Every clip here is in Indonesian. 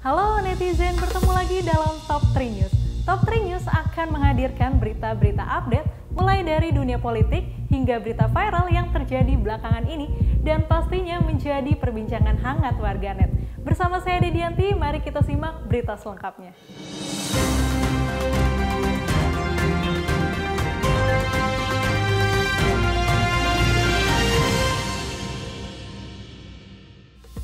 Halo netizen, bertemu lagi dalam Top 3 News. Top 3 News akan menghadirkan berita-berita update mulai dari dunia politik hingga berita viral yang terjadi belakangan ini dan pastinya menjadi perbincangan hangat warganet. Bersama saya Dedianti, mari kita simak berita selengkapnya.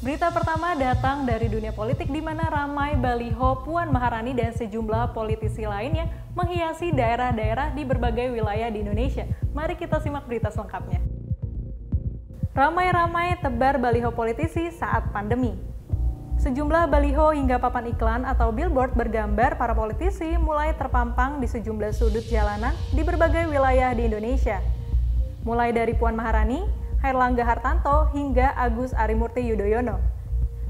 Berita pertama datang dari dunia politik di mana ramai baliho Puan Maharani dan sejumlah politisi lainnya menghiasi daerah-daerah di berbagai wilayah di Indonesia. Mari kita simak berita selengkapnya. Ramai-ramai tebar baliho politisi saat pandemi. Sejumlah baliho hingga papan iklan atau billboard bergambar para politisi mulai terpampang di sejumlah sudut jalanan di berbagai wilayah di Indonesia. Mulai dari Puan Maharani, Airlangga Hartarto hingga Agus Harimurti Yudhoyono.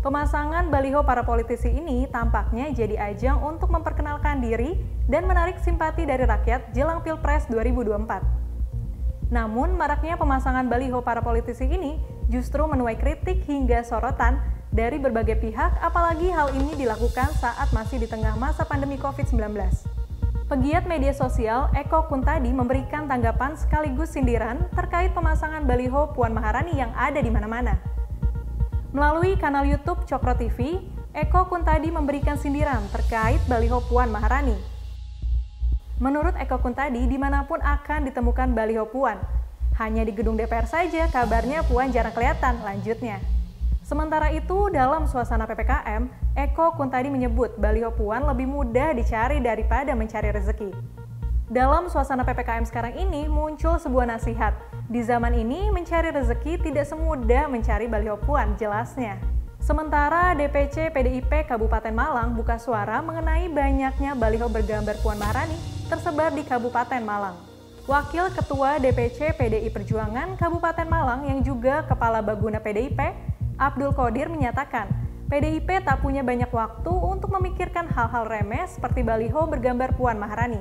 Pemasangan baliho para politisi ini tampaknya jadi ajang untuk memperkenalkan diri dan menarik simpati dari rakyat jelang Pilpres 2024. Namun, maraknya pemasangan baliho para politisi ini justru menuai kritik hingga sorotan dari berbagai pihak, apalagi hal ini dilakukan saat masih di tengah masa pandemi COVID-19. Pegiat media sosial Eko Kuntadi memberikan tanggapan sekaligus sindiran terkait pemasangan baliho Puan Maharani yang ada di mana-mana. Melalui kanal YouTube Cokro TV, Eko Kuntadi memberikan sindiran terkait baliho Puan Maharani. Menurut Eko Kuntadi, dimanapun akan ditemukan baliho Puan. Hanya di gedung DPR saja kabarnya Puan jarang kelihatan, lanjutnya. Sementara itu, dalam suasana PPKM, Eko Kuntadi menyebut baliho Puan lebih mudah dicari daripada mencari rezeki. Dalam suasana PPKM sekarang ini muncul sebuah nasihat. Di zaman ini mencari rezeki tidak semudah mencari baliho Puan, jelasnya. Sementara DPC PDIP Kabupaten Malang buka suara mengenai banyaknya baliho bergambar Puan Maharani tersebar di Kabupaten Malang. Wakil Ketua DPC PDI Perjuangan Kabupaten Malang yang juga Kepala Baguna PDIP, Abdul Qodir menyatakan, PDIP tak punya banyak waktu untuk memikirkan hal-hal remeh seperti baliho bergambar Puan Maharani.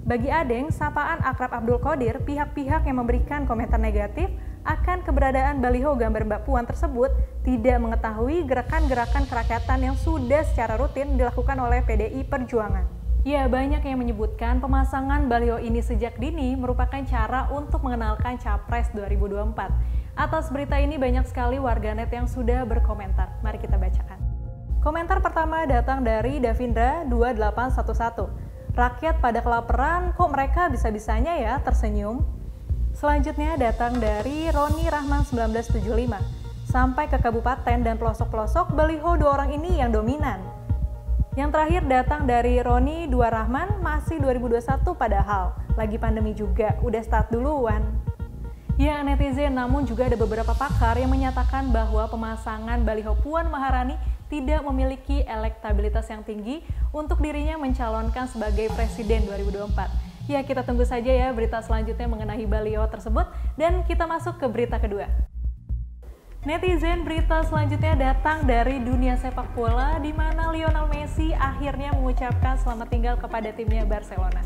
Bagi Adeng, sapaan akrab Abdul Qodir, pihak-pihak yang memberikan komentar negatif akan keberadaan baliho gambar Mbak Puan tersebut tidak mengetahui gerakan-gerakan kerakyatan yang sudah secara rutin dilakukan oleh PDI Perjuangan. Ya, banyak yang menyebutkan pemasangan baliho ini sejak dini merupakan cara untuk mengenalkan Capres 2024. Atas berita ini banyak sekali warganet yang sudah berkomentar. Mari kita bacakan. Komentar pertama datang dari Davindra 2811. Rakyat pada kelaparan, kok mereka bisa-bisanya ya tersenyum? Selanjutnya datang dari Roni Rahman 1975. Sampai ke kabupaten dan pelosok-pelosok, baliho dua orang ini yang dominan. Yang terakhir datang dari Roni Dua Rahman, masih 2021 padahal. Lagi pandemi juga, udah start duluan. Ya netizen, namun juga ada beberapa pakar yang menyatakan bahwa pemasangan baliho Puan Maharani tidak memiliki elektabilitas yang tinggi untuk dirinya mencalonkan sebagai Presiden 2024. Ya, kita tunggu saja ya berita selanjutnya mengenai baliho tersebut dan kita masuk ke berita kedua. Netizen, berita selanjutnya datang dari dunia sepak bola di mana Lionel Messi akhirnya mengucapkan selamat tinggal kepada timnya Barcelona.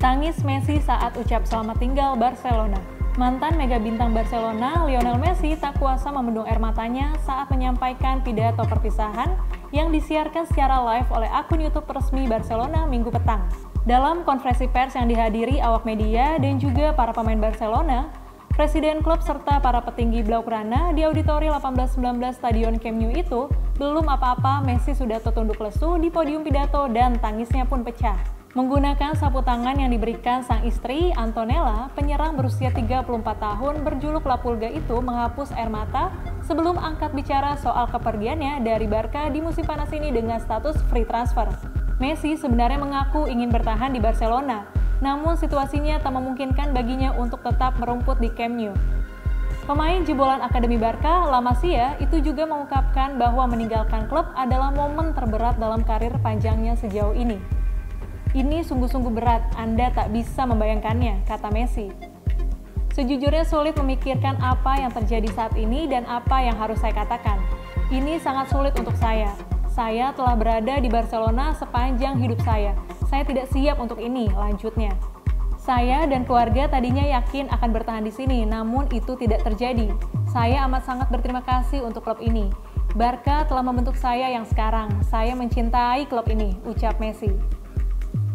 Tangis Messi saat ucap selamat tinggal Barcelona. Mantan mega bintang Barcelona, Lionel Messi tak kuasa membendung air matanya saat menyampaikan pidato perpisahan yang disiarkan secara live oleh akun YouTube resmi Barcelona Minggu petang. Dalam konferensi pers yang dihadiri awak media dan juga para pemain Barcelona, Presiden klub serta para petinggi Blaugrana di auditori 1819 Stadion Camp Nou itu belum apa-apa Messi sudah tertunduk lesu di podium pidato dan tangisnya pun pecah. Menggunakan sapu tangan yang diberikan sang istri, Antonella, penyerang berusia 34 tahun berjuluk La Pulga itu menghapus air mata sebelum angkat bicara soal kepergiannya dari Barca di musim panas ini dengan status free transfer. Messi sebenarnya mengaku ingin bertahan di Barcelona, namun situasinya tak memungkinkan baginya untuk tetap merumput di Camp Nou. Pemain jebolan Akademi Barca, La Masia, itu juga mengungkapkan bahwa meninggalkan klub adalah momen terberat dalam karir panjangnya sejauh ini. Ini sungguh-sungguh berat, Anda tak bisa membayangkannya, kata Messi. Sejujurnya sulit memikirkan apa yang terjadi saat ini dan apa yang harus saya katakan. Ini sangat sulit untuk saya. Saya telah berada di Barcelona sepanjang hidup saya. Saya tidak siap untuk ini, lanjutnya. Saya dan keluarga tadinya yakin akan bertahan di sini, namun itu tidak terjadi. Saya amat sangat berterima kasih untuk klub ini. Barca telah membentuk saya yang sekarang. Saya mencintai klub ini, ucap Messi.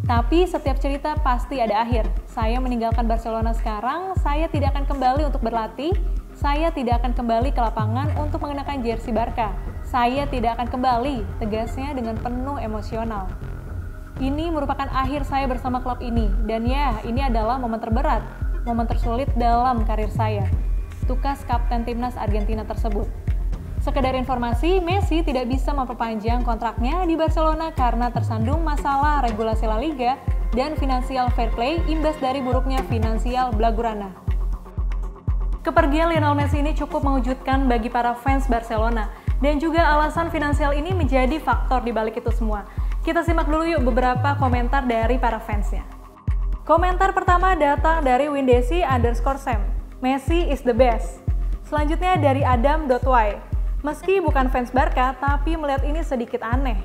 Tapi setiap cerita pasti ada akhir. Saya meninggalkan Barcelona sekarang, saya tidak akan kembali untuk berlatih. Saya tidak akan kembali ke lapangan untuk mengenakan jersey Barca. Saya tidak akan kembali, tegasnya dengan penuh emosional. Ini merupakan akhir saya bersama klub ini, dan ya, ini adalah momen terberat, momen tersulit dalam karir saya. Tukas kapten timnas Argentina tersebut. Sekedar informasi, Messi tidak bisa memperpanjang kontraknya di Barcelona karena tersandung masalah regulasi La Liga dan financial fair play imbas dari buruknya finansial Blaugrana. Kepergian Lionel Messi ini cukup mengejutkan bagi para fans Barcelona, dan juga alasan finansial ini menjadi faktor di balik itu semua. Kita simak dulu yuk beberapa komentar dari para fansnya. Komentar pertama datang dari Windesi_Sam. Messi is the best. Selanjutnya dari Adam.y. Meski bukan fans Barca, tapi melihat ini sedikit aneh.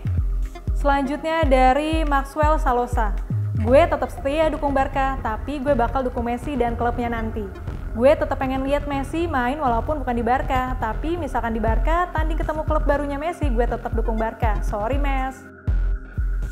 Selanjutnya dari Maxwell Salosa. Gue tetap setia dukung Barca, tapi gue bakal dukung Messi dan klubnya nanti. Gue tetap pengen lihat Messi main walaupun bukan di Barca, tapi misalkan di Barca, tanding ketemu klub barunya Messi, gue tetap dukung Barca. Sorry, Mes.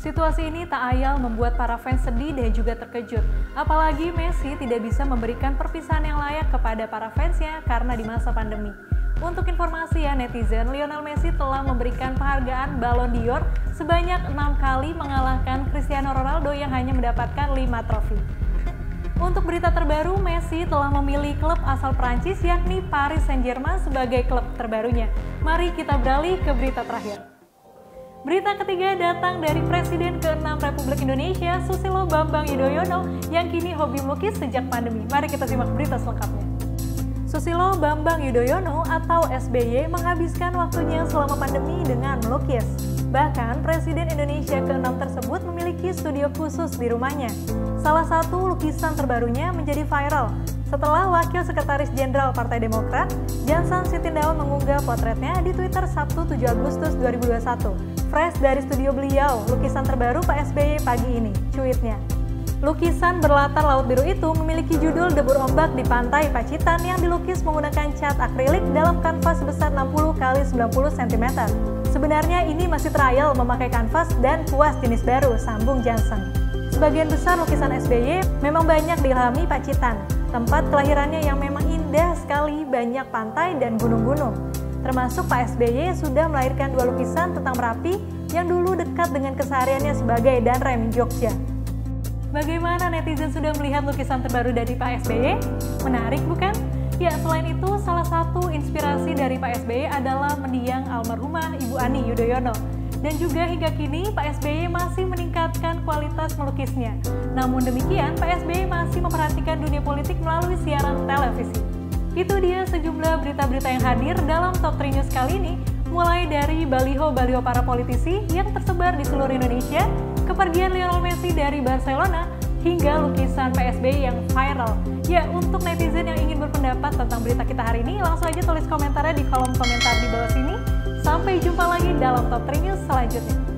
Situasi ini tak ayal membuat para fans sedih dan juga terkejut. Apalagi Messi tidak bisa memberikan perpisahan yang layak kepada para fansnya karena di masa pandemi. Untuk informasi ya netizen, Lionel Messi telah memberikan penghargaan Ballon d'Or sebanyak 6 kali mengalahkan Cristiano Ronaldo yang hanya mendapatkan 5 trofi. Untuk berita terbaru, Messi telah memilih klub asal Prancis yakni Paris Saint-Germain sebagai klub terbarunya. Mari kita beralih ke berita terakhir. Berita ketiga datang dari Presiden ke-6 Republik Indonesia, Susilo Bambang Yudhoyono, yang kini hobi melukis sejak pandemi. Mari kita simak berita selengkapnya. Susilo Bambang Yudhoyono atau SBY menghabiskan waktunya selama pandemi dengan melukis. Bahkan Presiden Indonesia ke-6 tersebut memiliki studio khusus di rumahnya. Salah satu lukisan terbarunya menjadi viral setelah Wakil Sekretaris Jenderal Partai Demokrat, Jansan Sitindaun mengunggah potretnya di Twitter Sabtu 7 Agustus 2021. Fresh dari studio beliau, lukisan terbaru Pak SBY pagi ini, cuitnya. Lukisan berlatar laut biru itu memiliki judul Debur Ombak di Pantai Pacitan yang dilukis menggunakan cat akrilik dalam kanvas sebesar 60 x 90 cm. Sebenarnya ini masih trial memakai kanvas dan kuas jenis baru, sambung Jansen. Sebagian besar lukisan SBY memang banyak diilhami Pacitan, tempat kelahirannya yang memang indah sekali, banyak pantai dan gunung-gunung. Termasuk Pak SBY sudah melahirkan 2 lukisan tentang Merapi yang dulu dekat dengan kesehariannya sebagai danrem Jogja. Bagaimana netizen sudah melihat lukisan terbaru dari Pak SBY? Menarik bukan? Ya, selain itu, salah satu inspirasi dari Pak SBY adalah mendiang almarhumah Ibu Ani Yudhoyono. Dan juga hingga kini, Pak SBY masih meningkatkan kualitas melukisnya. Namun demikian, Pak SBY masih memperhatikan dunia politik melalui siaran televisi. Itu dia sejumlah berita-berita yang hadir dalam Top 3 News kali ini, mulai dari baliho-baliho para politisi yang tersebar di seluruh Indonesia, kepergian Lionel Messi dari Barcelona, hingga lukisan PSBY yang viral. Ya, untuk netizen yang ingin berpendapat tentang berita kita hari ini, langsung aja tulis komentarnya di kolom komentar di bawah sini. Sampai jumpa lagi dalam Top 3 News selanjutnya.